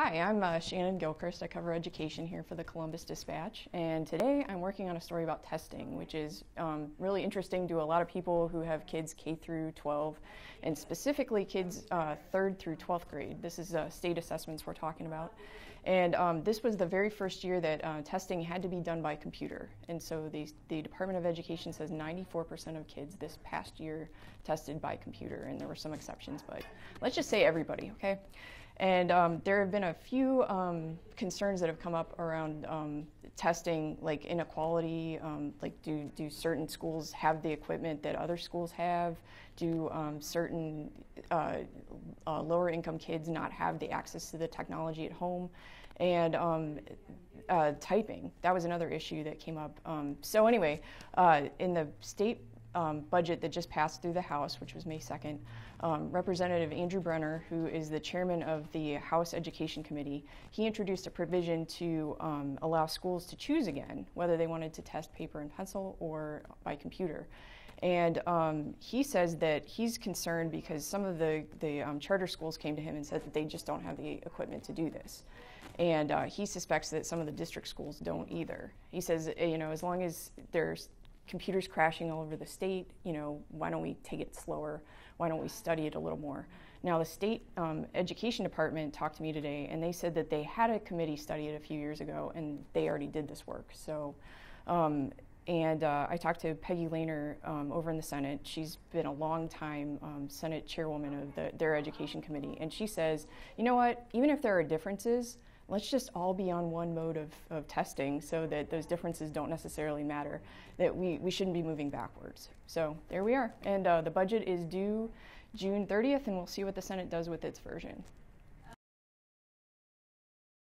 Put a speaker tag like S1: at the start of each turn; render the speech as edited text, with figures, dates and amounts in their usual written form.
S1: Hi, I'm Shannon Gilchrist. I cover education here for the Columbus Dispatch, and today I'm working on a story about testing, which is really interesting to a lot of people who have kids K through 12, and specifically kids 3rd through 12th grade. This is state assessments we're talking about. And this was the very first year that testing had to be done by computer. And so the Department of Education says 94% of kids this past year tested by computer, and there were some exceptions, but let's just say everybody, okay? And there have been a few concerns that have come up around testing, like inequality, like do certain schools have the equipment that other schools have? Do certain lower income kids not have the access to the technology at home? And typing, that was another issue that came up. So anyway, in the state budget that just passed through the House, which was May 2nd, Representative Andrew Brenner, who is the chairman of the House Education Committee, he introduced a provision to allow schools to choose again whether they wanted to test paper and pencil or by computer. And he says that he's concerned because some of the charter schools came to him and said that they just don't have the equipment to do this. And he suspects that some of the district schools don't either. He says, as long as there's computers crashing all over the state, why don't we take it slower? Why don't we study it a little more? Now, the state education department talked to me today, and they said that they had a committee study it a few years ago, and they already did this work. So, I talked to Peggy Lehner over in the Senate. She's been a long time Senate chairwoman of their education committee, and she says, you know what, even if there are differences, let's just all be on one mode of testing so that those differences don't necessarily matter, that we shouldn't be moving backwards. So there we are. And the budget is due June 30th, and we'll see what the Senate does with its version.